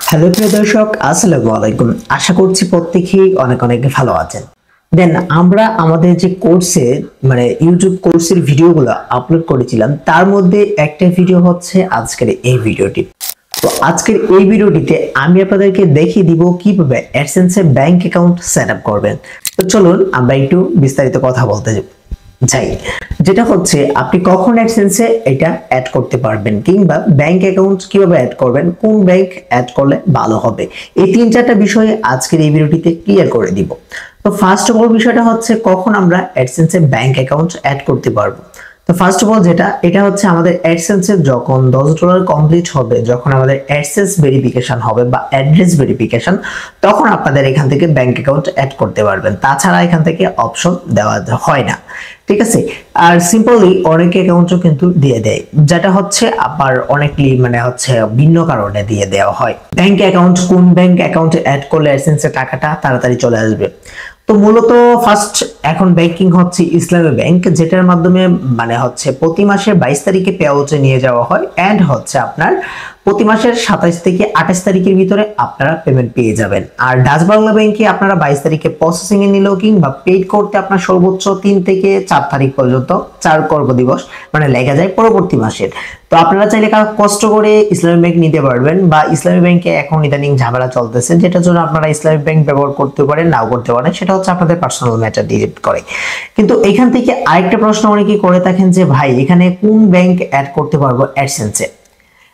Hello প্রিয় দর্শক, আসসালামু আলাইকুম। আশা করছি প্রত্যেকেই অনেক অনেক ভালো আছেন। দেন আমরা আমাদের যে কোর্সে ইউটিউব কোর্সের ভিডিওগুলো আপলোড করেছিলাম, তার মধ্যে একটা ভিডিও হচ্ছে আজকের এই ভিডিওটি। তো আজকের এই ভিডিওটিতে আমি আপনাদেরকে দেখিয়ে দিব কিভাবে অ্যাডসেন্সে ব্যাংক অ্যাকাউন্ট সেট আপ করবেন। তো চলুন আমরা একটু বিস্তারিত কথা বলতে যাই। যেটা হচ্ছে আপনি কখন অ্যাডসেন্সে এটা অ্যাড করতে পারবেন, কিংবা ব্যাংক অ্যাকাউন্ট কিভাবে অ্যাড করবেন, কোন ব্যাংক অ্যাড করলে ভালো হবে, এই তিন চারটা বিষয়ে আজকের এই ভিডিওটিতে ক্লিয়ার করে দিব। তো ফার্স্ট অফ অল বিষয়টা হচ্ছে কখন আমরা অ্যাডসেন্সে ব্যাংক অ্যাকাউন্ট অ্যাড করতে পারবো। তো ফার্স্ট অফ অল এটা হচ্ছে আমাদের অ্যাডসেন্সে যখন $10 কমপ্লিট হবে, যখন আমাদের অ্যাডসেন্স ভেরিফিকেশন হবে বা অ্যাড্রেস ভেরিফিকেশন, তখন আপনাদের এখান থেকে ব্যাংক অ্যাকাউন্ট অ্যাড করতে পারবেন। তাছাড়া এখান থেকে অপশন দেওয়া হয় না, ঠিক আছে। আর সিম্পলি অনেক অ্যাকাউন্টও কিন্তু দিয়ে দেয়, যেটা হচ্ছে আবার অনেকলি ভিন্ন কারণে দিয়ে দেওয়া হয়। ব্যাংক অ্যাকাউন্ট, কোন ব্যাংক অ্যাকাউন্টে অ্যাড করলে অ্যাডসেন্সের টাকাটা তাড়াতাড়ি চলে আসবে। তো মূলত ফার্স্ট এখন ব্যাংকিং হচ্ছে ইসলামী ব্যাংক, যেটার মাধ্যমে প্রতি মাসের 22 তারিখে পে আউটে নিয়ে যাওয়া হয়, এন্ড হচ্ছে আপনার প্রতি মাসের 27 থেকে 28 তারিখের ভিতরে আপনারা পেমেন্ট পেয়ে যাবেন। আর ডাচ বাংলা ব্যাংকে আপনারা 22 তারিখে প্রসেসিং এ নিলেও কিংবা পেড করতে আপনার সর্বোচ্চ 3 থেকে 4 তারিখ পর্যন্ত 4 কর্মদিবস লেগে যায় পরবর্তী মাসের। তো আপনারা চাইলে কষ্ট করে ইসলামী ব্যাংক নিতে পারবেন, বা ইসলামী ব্যাংকে এখন ইদানিং ঝামেলা চলতেছে, যেটার জন্য আপনারা ইসলামী ব্যাংক ব্যবহার করতে পারেন, নাও করতে পারেন, সেটা হচ্ছে আপনাদের পার্সোনাল ম্যাটার ডিপেন্ড করে। কিন্তু এখান থেকে আরেকটা প্রশ্ন অনেকেই করে থাকেন যে ভাই, এখানে কোন ব্যাংক অ্যাড করতে পারবো অ্যাডসেন্সে।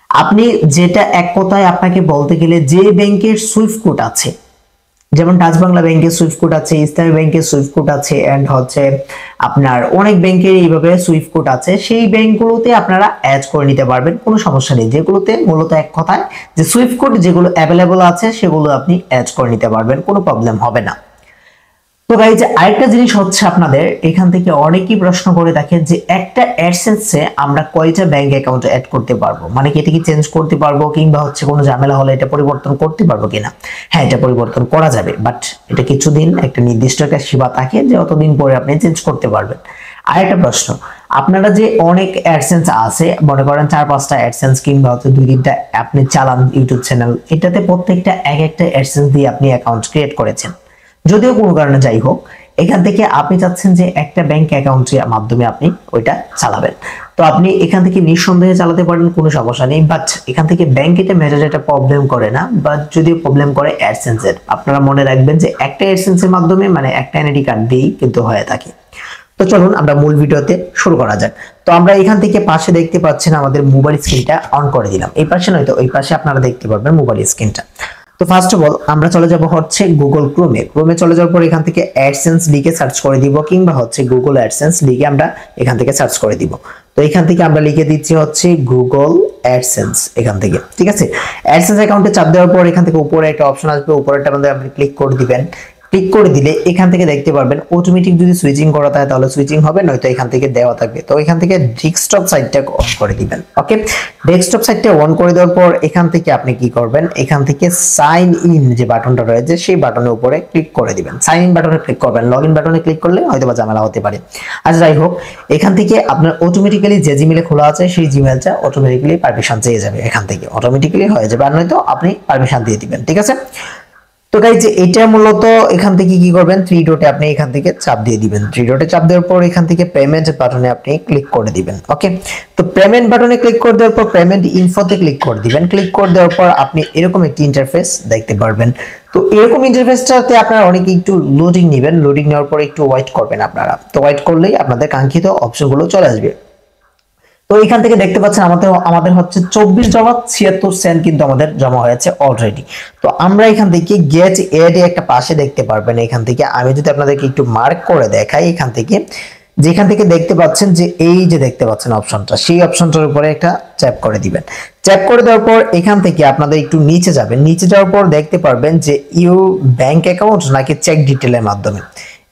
আপনি যেটা এক কথায় আপনাকে বলতে গেলে যে ব্যাংকের সুইফট কোড আছে, যেমন ডাচ বাংলা ব্যাংকের সুইফট কোড আছে, ইসলামী ব্যাংকের সুইফট কোড আছে, এন্ড হচ্ছে আপনার অনেক ব্যাংকের এইভাবে সুইফট কোড আছে, সেই ব্যাংকগুলোতে আপনারা অ্যাড করে নিতে পারবেন, কোনো সমস্যা নেই। যেগুলোতে মূলত এক কথায় যে সুইফট কোড যেগুলো অ্যাভেলেবল আছে সেগুলো আপনি অ্যাড করে নিতে পারবেন, কোনো প্রবলেম হবে না। তো গাইজ, আরেকটা জিনিস হচ্ছে আপনাদের এখান থেকে অনেকেই প্রশ্ন করে দেখেন যে একটা অ্যাডসেন্সে আমরা কয়টা ব্যাংক অ্যাকাউন্ট অ্যাড করতে পারবো, কি এটা কি চেঞ্জ করতে পারবো, কিংবা হচ্ছে কোনো ঝামেলা হলে এটা পরিবর্তন করতে পারবো কিনা। হ্যাঁ, এটা পরিবর্তন করা যাবে, বাট এটা কিছুদিন একটা নির্দিষ্ট একটা সীমা থাকে যে অতদিন পরে আপনি চেঞ্জ করতে পারবেন। আরেকটা প্রশ্ন, আপনারা যে অনেক অ্যাডসেন্স আছে, মনে করেন 4-5টা অ্যাডসেন্স কিংবা হচ্ছে 2-3টা আপনি চালান ইউটিউব চ্যানেল, এটাতে প্রত্যেকটা এক একটা অ্যাডসেন্স দিয়ে আপনি অ্যাকাউন্ট ক্রিয়েট করেছেন, যদিও কোনো কারণে যাই হোক, এখান থেকে আপনি চাচ্ছেন যে একটা ব্যাংক অ্যাকাউন্টের মাধ্যমে আপনি ওইটা চালাবেন। তো আপনি এখান থেকে নিঃসন্দেহে চালাতে পারেন, কোনো সমস্যা নেই। বাট এখান থেকে ব্যাংক এটা মেজর একটা প্রবলেম করে না, বাট যদি প্রবলেম করে অ্যাডসেন্সের। আপনারা মনে রাখবেন যে একটা অ্যাডসেন্সের মাধ্যমে একটা এনআইডি কার্ড দিয়েই কিন্তু হয়ে থাকে। তো চলুন আমরা মূল ভিডিওতে শুরু করা যাক। তো আমরা এখান থেকে পাশে দেখতে পাচ্ছেন আমাদের মোবাইল স্ক্রিনটা অন করে দিলাম, এই পাশে নয়তো ওই পাশে আপনারা দেখতে পারবেন মোবাইল স্ক্রিনটা। তো ফার্স্ট অফ অল আমরা চলে যাব হচ্ছে গুগল ক্রোমে চলে যাওয়ার পর এখান থেকে অ্যাডসেন্স লিখে সার্চ করে দিব, কিংবা হচ্ছে গুগল অ্যাডসেন্স লিখে আমরা এখান থেকে সার্চ করে দিব। তো এখান থেকে আমরা লিখে দিচ্ছি হচ্ছে গুগল অ্যাডসেন্স এখান থেকে, ঠিক আছে। অ্যাডসেন্স অ্যাকাউন্টে চাপ দেওয়ার পর এখান থেকে উপরে একটা অপশন আসবে, উপরেরটা আপনি ক্লিক করে দিবেন। ক্লিক করে দিলে এখান থেকে দেখতে পারবেন অটোমেটিক যদি সুইচিং করা থাকে তাহলে সুইচিং হবে, নয়তো এখান থেকে দেওয়া থাকবে। তো এখান থেকে ডেস্কটপ সাইটটা অন করে দিবেন। ওকে, ডেস্কটপ সাইটটা অন করে দেওয়ার পর এখান থেকে আপনি কি করবেন, এখান থেকে সাইন ইন যে বাটনটা রয়েছে সেই বাটনের উপরে ক্লিক করে দিবেন। সাইন ইন বাটনে ক্লিক করবেন, লগ ইন বাটনে ক্লিক করলে হয়তো বা ঝামেলা হতে পারে। আচ্ছা, যাই হোক, এখান থেকে আপনার অটোমেটিক্যালি যে জিমেলে খোলা আছে সেই জিমেলটা অটোমেটিক্যালি পারমিশন চেয়ে যাবে, এখান থেকে অটোমেটিক্যালি হয়ে যাবে, আর নয়তো আপনি পারমিশন দিয়ে দিবেন, ঠিক আছে। তো গাইজ, এটা মূলত এখান থেকে কি করবেন, 3 ডটে আপনি এখান থেকে চাপ দিয়ে দিবেন। 3 ডটে চাপ দেওয়ার পর এখান থেকে পেমেন্ট বাটনে আপনি ক্লিক করে দিবেন। ওকে, তো পেমেন্ট বাটনে ক্লিক করে দেওয়ার পর পেমেন্ট ইনফোতে ক্লিক করে দিবেন। ক্লিক করে দেওয়ার পর আপনি এরকম একটি ইন্টারফেস দেখতে পারবেন। তো এরকম ইন্টারফেসটাতে আপনারা অনেকে একটু লোডিং নেবেন, লোডিং নেওয়ার পর একটু ওয়েট করবেন আপনারা। তো ওয়েট করলেই আপনাদের কাঙ্ক্ষিত অপশনগুলো চলে আসবে। তো এখান থেকে দেখতে পাচ্ছেন আমাদের হচ্ছে 24.76 কিন্তু আমাদের জমা হয়েছে অলরেডি। তো আমরা এখান থেকে গেট এড একটা পাশে দেখতে পারবেন, এখান থেকে আমি যদি আপনাদেরকে একটু মার্ক করে দেখাই, এখান থেকে যেখান থেকে দেখতে পাচ্ছেন যে এই যে দেখতে পাচ্ছেন অপশনটা, সেই অপশনটার উপরে একটা ট্যাপ করে দিবেন। ট্যাপ করে দেওয়ার পর এখান থেকে আপনাদের একটু নিচে যাবেন, নিচে যাওয়ার পর দেখতে পারবেন যে ইউ ব্যাংক অ্যাকাউন্ট নাকি চেক ডিটেলের মাধ্যমে।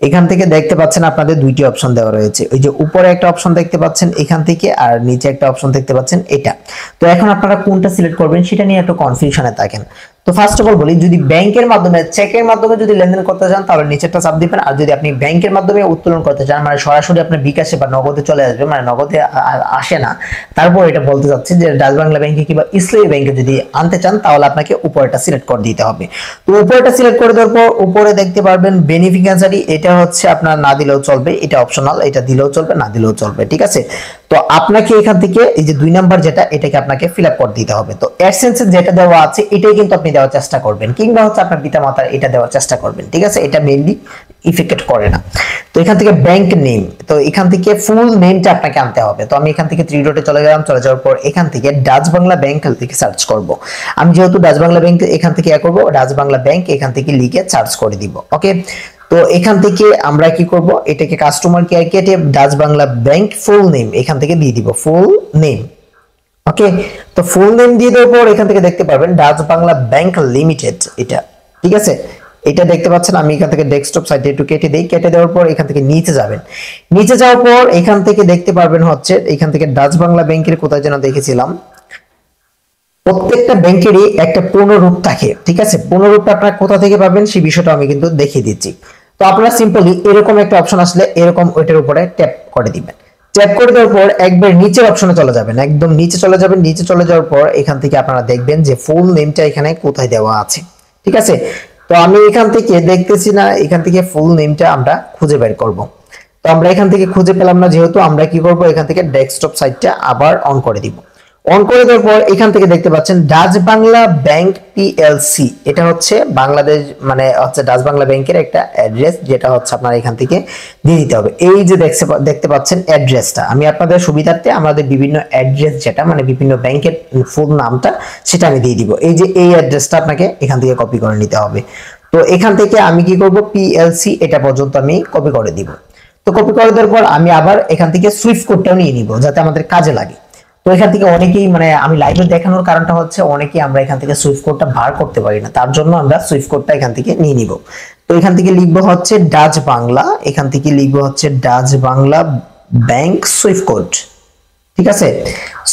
এখান থেকে দেখতে পাচ্ছেন আপনাদের দুইটি অপশন দেওয়া রয়েছে, ওই যে উপরে একটা অপশন দেখতে পাচ্ছেন এখান থেকে, আর নিচে একটা অপশন দেখতে পাচ্ছেন এটা। তো এখন আপনারা কোনটা সিলেক্ট করবেন সেটা নিয়ে একটু কনফিউশনে থাকেন। তো ফার্স্ট অফ অল বলি, যদি ব্যাংকের মাধ্যমে চেকের মাধ্যমে যদি লেনদেন করতে চান তাহলে নিচেরটা চাপ দিবেন, আর যদি আপনি ব্যাংকের মাধ্যমে উত্তোলন করতে চান মানে সরাসরি আপনার বিকাশে বা নগদে চলে আসবে, মানে নগদে আসে না, তারপর এটা বলতে চাচ্ছি যে ডাচ বাংলা ব্যাংকে কিংবা ইসলামী ব্যাংকে যদি আনতে চান তাহলে আপনাকে উপরেটা সিলেক্ট করে দিতে হবে। তো উপরেটা সিলেক্ট করে দেওয়ার পর উপরে দেখতে পারবেন বেনিফিশিয়ারি, এটা হচ্ছে আপনার না দিলেও চলবে, এটা অপশনাল, এটা দিলেও চলবে না দিলেও চলবে, ঠিক আছে। তো আপনাকে এখান থেকে এই যে 2 নাম্বার যেটা, এটাকে আপনাকে ফিল আপ করে দিতে হবে। তো অ্যাডসেন্সে যেটা দেওয়া আছে এটাই কিন্তু আপনি দেওয়ার চেষ্টা করবেন, কিংবা হচ্ছে আপনার পিতামাতার এটা দেওয়ার চেষ্টা করবেন, ঠিক আছে। এটা মেইনলি ইফেক্ট করে না। তো এখান থেকে ব্যাংক নেম, তো এখান থেকে ফুল নেমটা আপনাকে আনতে হবে। তো আমি এখান থেকে 3 ডটে চলে গেলাম, চলে যাওয়ার পর এখান থেকে ডাচ বাংলা ব্যাংক থেকে সার্চ করব। আমি যেহেতু ডাচ বাংলা ব্যাংক এখান থেকে করব, ডাচ বাংলা ব্যাংক এখান থেকে লিখে সার্চ করে দিব, ওকে। তো এখান থেকে আমরা কি করব, এটাকে কাস্টমার কেয়ার কেটে Dutch Bangla bank full name এখান থেকে দিয়ে দিব, ফুল নেম, ওকে। তো ফুল নেম দিয়ে দেওয়ার পর এখান থেকে দেখতে পারবেন ডাচ বাংলা ব্যাংক লিমিটেড, এটা ঠিক আছে, এটা দেখতে পাচ্ছেন। আমি এখান থেকে ডেস্কটপ সাইডে একটু কেটে দেই, কেটে দেওয়ার পর এখান থেকে নিচে যাবেন, নিচে যাওয়ার পর এখান থেকে দেখতে পারবেন হচ্ছে এখান থেকে ডাচ বাংলা ব্যাংকের কোথায় যেন দেখেছিলাম, প্রত্যেকটা ব্যাংকেরই একটা পুনরূপ থাকে, ঠিক আছে। পুনরূপটা আপনারা কোথা থেকে পাবেন সেই বিষয়টা আমি কিন্তু দেখিয়ে দিচ্ছি। তো আপনারা সিম্পলি এরকম একটা অপশন আসলে এরকম ওইটার উপরে ট্যাপ করে দিবেন, ট্যাপ করে দেওয়ার পর একবার নিচের অপশনে চলে যাবেন, একদম নিচে চলে যাবেন। নিচে চলে যাওয়ার পর এখান থেকে আপনারা দেখবেন যে ফুল নেমটা এখানে কোথায় দেওয়া আছে, ঠিক আছে। তো আমি এখান থেকে দেখতেছি না, এখান থেকে ফুল নেমটা আমরা খুঁজে বের করব। তো আমরা এখান থেকে খুঁজে পেলাম না, যেহেতু আমরা কি করব, এখান থেকে ডেস্কটপ সাইটটা আবার অন করে দিব। অন করে দেওয়ার পর এখান থেকে দেখতে পাচ্ছেন ডাচ বাংলা ব্যাংক পিএলসি, এটা হচ্ছে বাংলাদেশ মানে হচ্ছে ডাচ বাংলা ব্যাংকের একটা অ্যাড্রেস, যেটা হচ্ছে আপনার এখান থেকে দিয়ে দিতে হবে। এই যে দেখতে পাচ্ছেন অ্যাড্রেসটা, আমি আপনাদের সুবিধার্থে আমাদের বিভিন্ন অ্যাড্রেস যেটা মানে বিভিন্ন ব্যাংকের ফুল নামটা সেটা আমি দিয়ে দিব। এই যে এই অ্যাড্রেসটা আপনাকে এখান থেকে কপি করে নিতে হবে। তো এখান থেকে আমি কি করব, পিএলসি এটা পর্যন্ত আমি কপি করে দিব। তো কপি করে দেওয়ার পর আমি আবার এখান থেকে সুইফট কোডটাও নিয়ে নিব যাতে আমাদের কাজে লাগে। তো এখান থেকে অনেকেই মানে আমি লাইভে দেখানোর কারণটা হচ্ছে অনেকেই আমরা এখান থেকে সুইফট কোডটা বার করতে পারি না, তার জন্য আমরা সুইফট কোডটা এখান থেকে নিয়ে নিব। তো এখান থেকে লিখবো হচ্ছে ডাচ বাংলা, এখান থেকে লিখবো হচ্ছে Dutch Bangla bank Swift code, ঠিক আছে,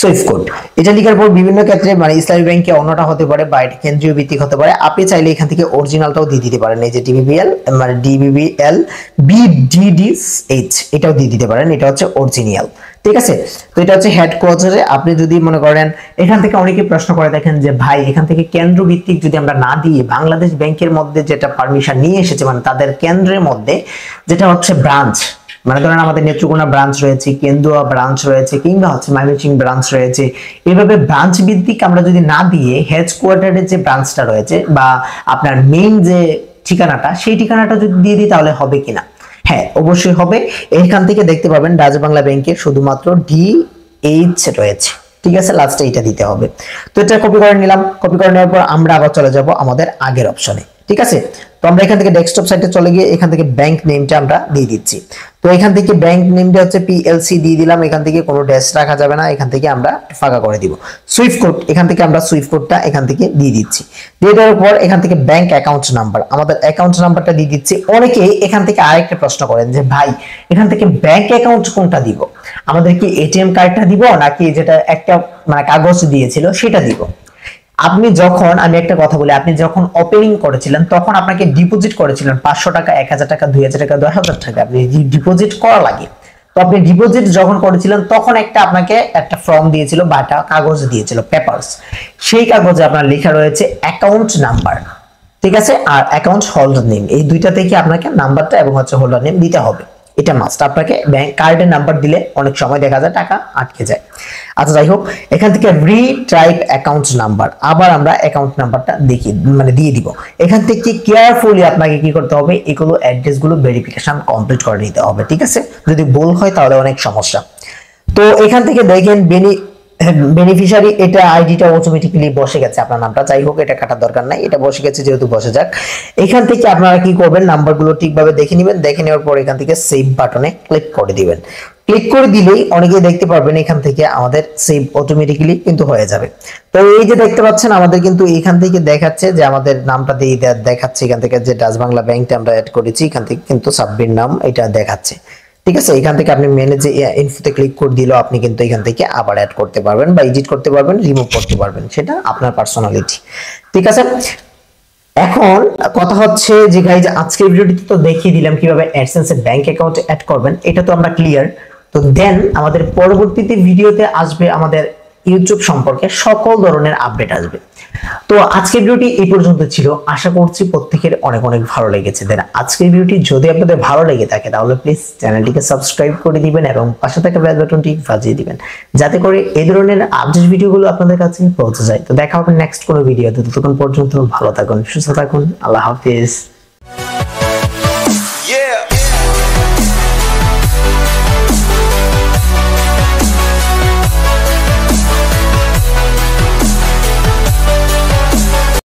সুইফট কোড। এটা লেখার পর বিভিন্ন ক্ষেত্রে মানে ইসলামী ব্যাংকে অন্যটা হতে পারে বা এটা কেন্দ্রীয় ভিত্তিক হতে পারে, আপনি চাইলে এখান থেকে অরিজিনালটাও দিয়ে দিতে পারেন। এই যে ডিবিবিএল মানে ডিবিবিএল বিডিডিএইচ এটাও দিয়ে দিতে পারেন, এটা হচ্ছে অরিজিনাল, ঠিক আছে। তো এটা হচ্ছে হেডকোয়ার্টারে। আপনি যদি মনে করেন এখান থেকে অনেকে প্রশ্ন করে দেখেন যে ভাই এখান থেকে কেন্দ্র ভিত্তিক যদি আমরা না দিয়ে বাংলাদেশ ব্যাংকের মধ্যে যেটা পারমিশন নিয়ে এসেছে মানে তাদের কেন্দ্রের মধ্যে যেটা হচ্ছে ব্রাঞ্চ, মানে ধরেন আমাদের নেত্রকোনা ব্রাঞ্চ রয়েছে, কেন্দুয়া ব্রাঞ্চ রয়েছে, কিংবা হচ্ছে ময়মনসিংহ ব্রাঞ্চ রয়েছে, এইভাবে ব্রাঞ্চ ভিত্তিক আমরা যদি না দিয়ে হেডকোয়ার্টারের যে ব্রাঞ্চটা রয়েছে বা আপনার মেইন যে ঠিকানাটা সেই ঠিকানাটা যদি দিয়ে দিই তাহলে হবে কিনা? হ্যাঁ অবশ্যই হবে। এখান থেকে দেখতে পাবেন ডাচ বাংলা ব্যাংকের শুধুমাত্র ডিএইচ রয়েছে, ঠিক আছে, লাস্টে এটা দিতে হবে। তো এটা কপি করে নিলাম, কপি করে নেওয়ার পর আমরা আবার চলে যাব আমাদের আগের অপশনে, ঠিক আছে। তো আমরা এখান থেকে ডেস্কটপ সাইটে চলে গিয়ে এখান থেকে ব্যাংক নেমটা আমরা দিয়ে দিচ্ছি। তো এখান থেকে ব্যাংক নেমটা হচ্ছে পিএলসি দিয়ে দিলাম, এখান থেকে কোনো ড্যাশ রাখা যাবে না, এখান থেকে আমরা ফাঁকা করে দিব। সুইফট কোড এখান থেকে আমরা সুইফট কোডটা এখান থেকে দিয়ে দিচ্ছি। দিয়ে দেওয়ার পর এখান থেকে ব্যাংক অ্যাকাউন্ট নাম্বার, আমাদের অ্যাকাউন্ট নাম্বারটা দিয়ে দিচ্ছি। অনেকে এখান থেকে আরেকটা প্রশ্ন করেন যে ভাই এখান থেকে ব্যাংক অ্যাকাউন্ট কোনটা দিব, আমাদের কি এটিএম কার্ডটা দিব নাকি যেটা একটা মানে কাগজ দিয়েছিল সেটা দিব? আপনি যখন আমি একটা কথা বলি, আপনি যখন ওপেনিং করেছিলেন তখন আপনাকে ডিপোজিট করেছিলেন 500 টাকা, 1000 টাকা, 2000 টাকা, 10,000 টাকা, আপনি ডিপোজিট করা লাগে। তো আপনি ডিপোজিট যখন করেছিলেন তখন আপনাকে একটা ফর্ম দিয়েছিল বা একটা কাগজ দিয়েছিল পেপারস, সেই কাগজে আপনার লেখা রয়েছে অ্যাকাউন্ট নাম্বার, ঠিক আছে, আর অ্যাকাউন্ট হোল্ডার নেম, এই দুইটা থেকে আপনাকে নাম্বারটা এবং হচ্ছে হোল্ডার নেম দিতে হবে। এটা মাস্ট। আপনাকে ব্যাংক কার্ডের নাম্বার দিলে অনেক সময় দেখা যায় টাকা আটকে যায়। আচ্ছা যাই হোক, এখান থেকে রিটাইপ অ্যাকাউন্ট নাম্বার, আবার আমরা অ্যাকাউন্ট নাম্বারটা মানে দিয়ে দিব। এখান থেকে কেয়ারফুলি আপনাকে কি করতে হবে, এগুলো অ্যাড্রেস গুলো ভেরিফিকেশন কমপ্লিট করে নিতে হবে, ঠিক আছে, যদি ভুল হয় তাহলে অনেক সমস্যা। তো এখান থেকে দেখেন বেনিফিশিয়ারি এটা আইডিটা অটোমেটিক্যালি বসে গেছে আপনার নামটা, যাই হোক এটা কাটার দরকার নাই, এটা বসে গেছে যেহেতু বসে যাক। এখান থেকে আপনারা কি করবেন, নাম্বারগুলো ঠিকভাবে দেখে নেবেন, দেখে নেওয়ার পর এখান থেকে সেভ বাটনে ক্লিক করে দিবেন। ক্লিক করে দিলেই অনেকেই দেখতে পারবেন এখান থেকে আমাদের সেভ অটোমেটিক্যালি কিন্তু হয়ে যাবে। তো এই যে দেখতে পাচ্ছেন আমাদের কিন্তু এখান থেকে দেখাচ্ছে যে আমাদের নামটা দিয়ে দেখাচ্ছে, এখান থেকে যে ডাচ বাংলা ব্যাংকটা আমরা অ্যাড করেছি এখান থেকে কিন্তু সাবমিট নাম এটা দেখাচ্ছে, ঠিক আছে। এখান থেকে আপনি ম্যানেজে ইনফোতে ক্লিক করে দিলেও আপনি কিন্তু এখান থেকে আবার অ্যাড করতে পারবেন বা এডিট করতে পারবেন, রিমুভ করতে পারবেন, সেটা আপনার পার্সোনালিটি, ঠিক আছে। এখন কথা হচ্ছে যে গাইজ আজকের ভিডিওটিতে তো দেখিয়ে দিলাম কিভাবে অ্যাডসেন্স এর ব্যাংক অ্যাকাউন্টে অ্যাড করবেন, এটা তো আমরা ক্লিয়ার। তো দেন আমাদের পরবর্তীতে ভিডিওতে আসবে আমাদের ইউটিউব সম্পর্কে সকল ধরনের আপডেট আসবে। তো আজকের ভিডিওটি এই পর্যন্ত ছিল, আশা করছি প্রত্যেকের অনেক অনেক ভালো লেগেছে। দেন আজকের ভিডিওটি যদি আপনাদের ভালো লেগে থাকে তাহলে প্লিজ চ্যানেলটিকে সাবস্ক্রাইব করে দিবেন এবং পাশে থাকা বেল বাটনটি বাজিয়ে দিবেন, যাতে করে এই ধরনের আপডেট ভিডিওগুলো আপনাদের কাছে পৌঁছে যায়। তো দেখা হবে নেক্সট কোনো ভিডিওতে, ততক্ষণ পর্যন্ত ভালো থাকুন, সুস্থ থাকুন, আল্লাহ হাফিজ।